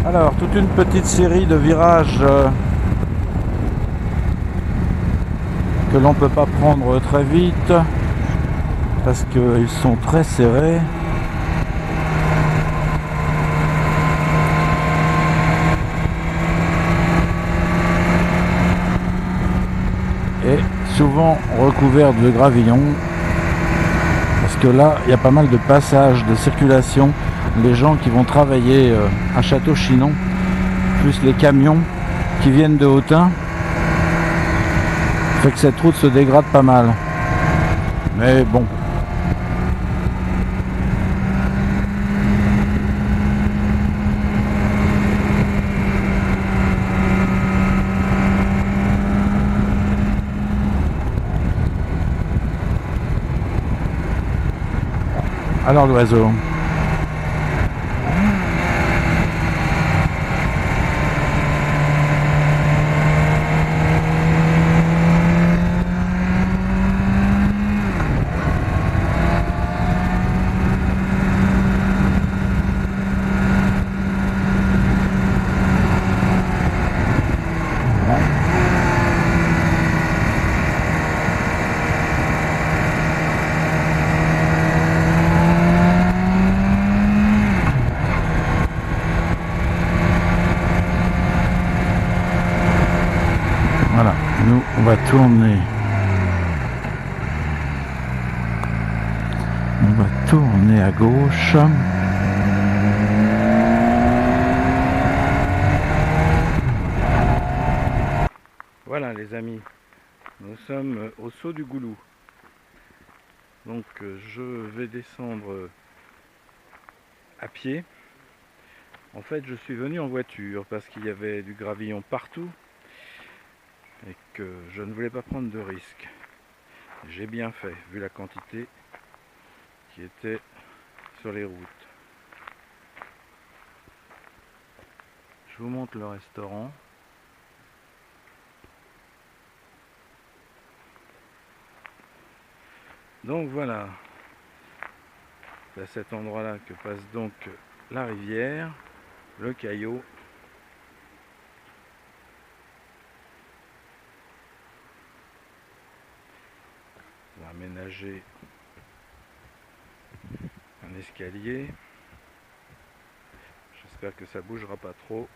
Alors, toute une petite série de virages que l'on peut pas prendre très vite parce qu'ils sont très serrés. Et souvent recouverts de gravillon, parce que là il y a pas mal de passages de circulation, les gens qui vont travailler à Château-Chinon, plus les camions qui viennent de Autun, fait que cette route se dégrade pas mal, mais bon. Alors l'oiseau. Voilà, nous on va tourner. On va tourner à gauche. Voilà les amis, nous sommes au Saut du Goulou. Donc je vais descendre à pied. En fait je suis venu en voiture parce qu'il y avait du gravillon partout et que je ne voulais pas prendre de risques. J'ai bien fait vu la quantité qui était sur les routes. Je vous montre le restaurant. Donc voilà, c'est à cet endroit là que passe donc la rivière, le Caillot. On va aménager un escalier. J'espère que ça bougera pas trop.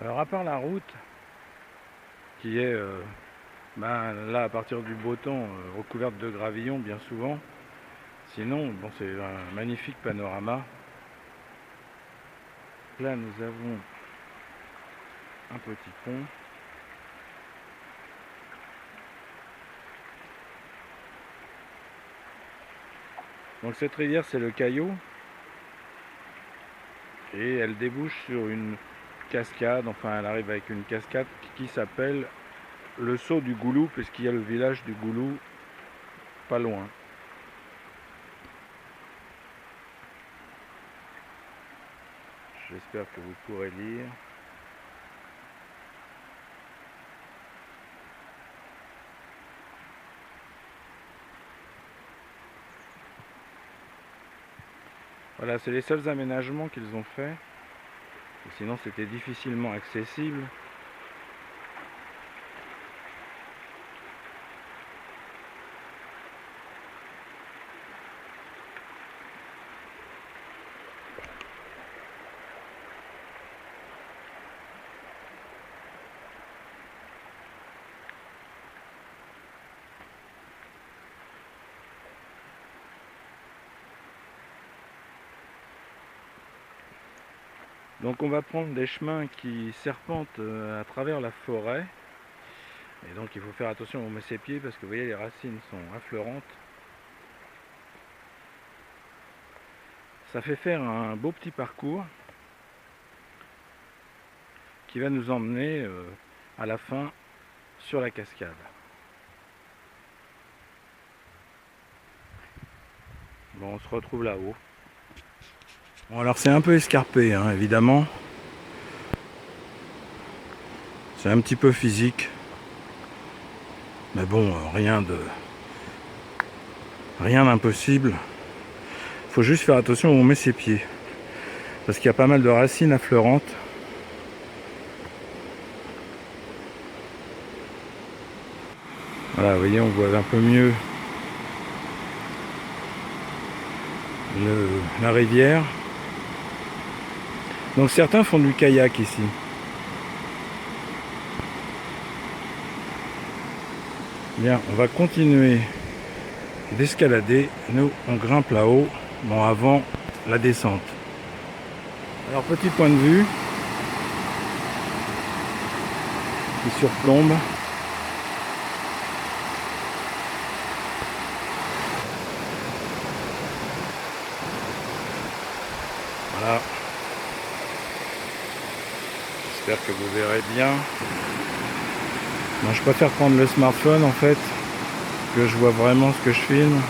Alors à part la route qui est là à partir du beau temps recouverte de gravillon bien souvent, sinon bon, c'est un magnifique panorama. Là nous avons un petit pont. Donc cette rivière c'est le Caillot et elle débouche sur une cascade, enfin elle arrive avec une cascade qui s'appelle le Saut du Goulou, puisqu'il y a le village du Goulou pas loin. J'espère que vous pourrez lire. Voilà, c'est les seuls aménagements qu'ils ont faits. Sinon c'était difficilement accessible. Donc on va prendre des chemins qui serpentent à travers la forêt. Et donc il faut faire attention où on met ses pieds parce que vous voyez les racines sont affleurantes. Ça fait faire un beau petit parcours qui va nous emmener à la fin sur la cascade. Bon, on se retrouve là-haut. Bon, alors c'est un peu escarpé, hein, évidemment. C'est un petit peu physique. Mais bon, rien d'impossible. Faut juste faire attention où on met ses pieds. Parce qu'il y a pas mal de racines affleurantes. Voilà, vous voyez, on voit un peu mieux la rivière. Donc certains font du kayak ici. Bien, on va continuer d'escalader. Nous, on grimpe là-haut, bon, avant la descente. Alors, petit point de vue qui surplombe. Voilà. J'espère que vous verrez bien. Moi, je préfère prendre le smartphone en fait, que je vois vraiment ce que je filme.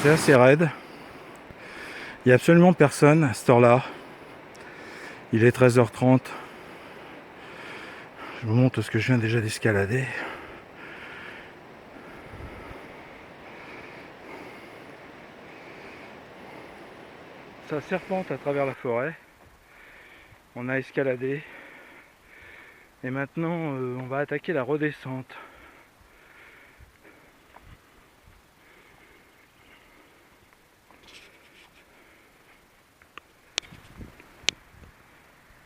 C'est assez raide. Il n'y a absolument personne à cette heure-là. Il est 13h30. Je vous montre ce que je viens déjà d'escalader. Ça serpente à travers la forêt. On a escaladé. Et maintenant, on va attaquer la redescente.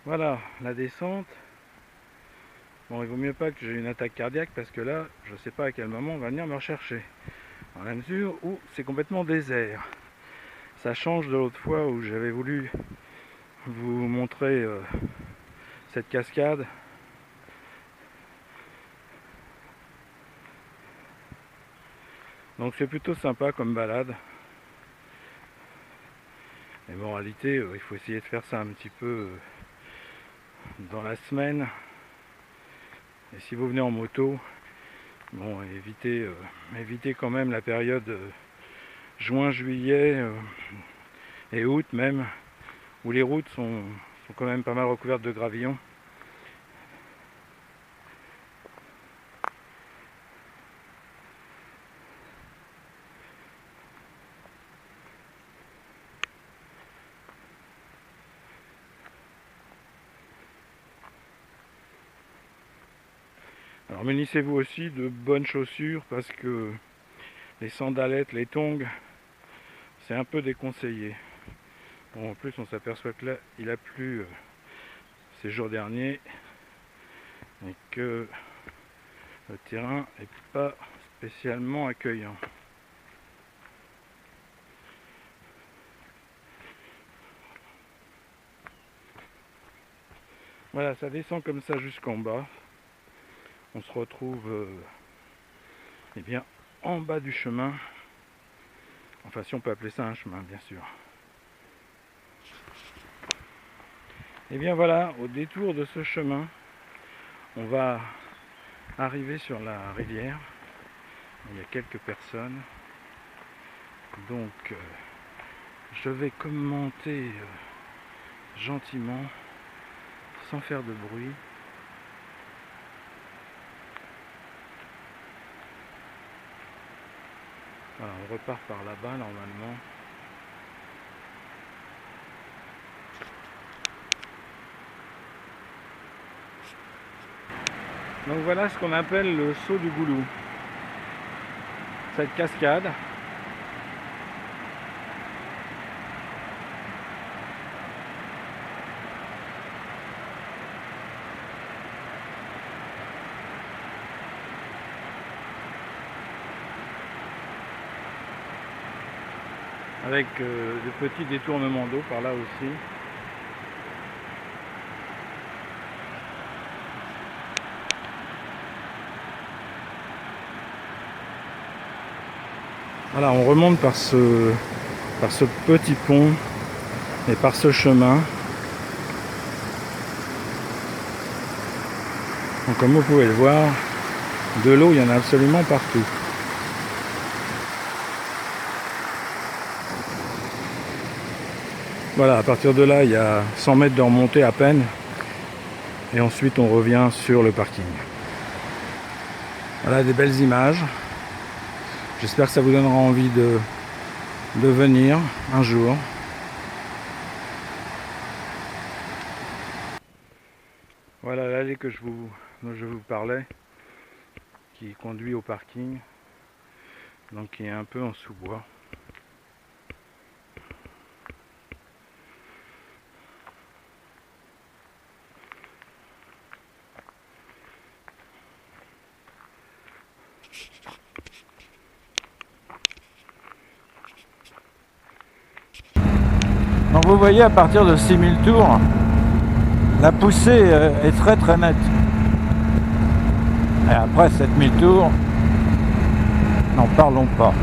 Voilà, la descente. Bon, il vaut mieux pas que j'ai une attaque cardiaque parce que là, je sais pas à quel moment on va venir me rechercher. Dans la mesure où c'est complètement désert. Ça change de l'autre fois où j'avais voulu vous montrer cette cascade. Donc c'est plutôt sympa comme balade. Et bon, en réalité, il faut essayer de faire ça un petit peu dans la semaine. Et si vous venez en moto, bon, évitez quand même la période juin, juillet et août même, où les routes sont quand même pas mal recouvertes de gravillons. Alors munissez-vous aussi de bonnes chaussures parce que les sandalettes, les tongs, c'est un peu déconseillé. Bon, en plus on s'aperçoit que là il a plu ces jours derniers et que le terrain n'est pas spécialement accueillant. Voilà, ça descend comme ça jusqu'en bas. On se retrouve eh bien, en bas du chemin. Enfin, si on peut appeler ça un chemin, bien sûr. Et bien voilà, au détour de ce chemin, on va arriver sur la rivière. Il y a quelques personnes. Donc, je vais commenter gentiment, sans faire de bruit. Voilà, on repart par là-bas normalement. Donc voilà ce qu'on appelle le saut du Goulou. Cette cascade. avec de petits détournements d'eau par là aussi. Voilà, on remonte par ce petit pont et par ce chemin. Donc, comme vous pouvez le voir, de l'eau, il y en a absolument partout. Voilà, à partir de là, il y a 100 mètres de remontée à peine. Et ensuite, on revient sur le parking. Voilà des belles images. J'espère que ça vous donnera envie de venir un jour. Voilà l'allée dont je vous parlais, qui conduit au parking, donc qui est un peu en sous-bois. Donc vous voyez, à partir de 6000 tours, la poussée est très très nette. Et après 7000 tours, n'en parlons pas.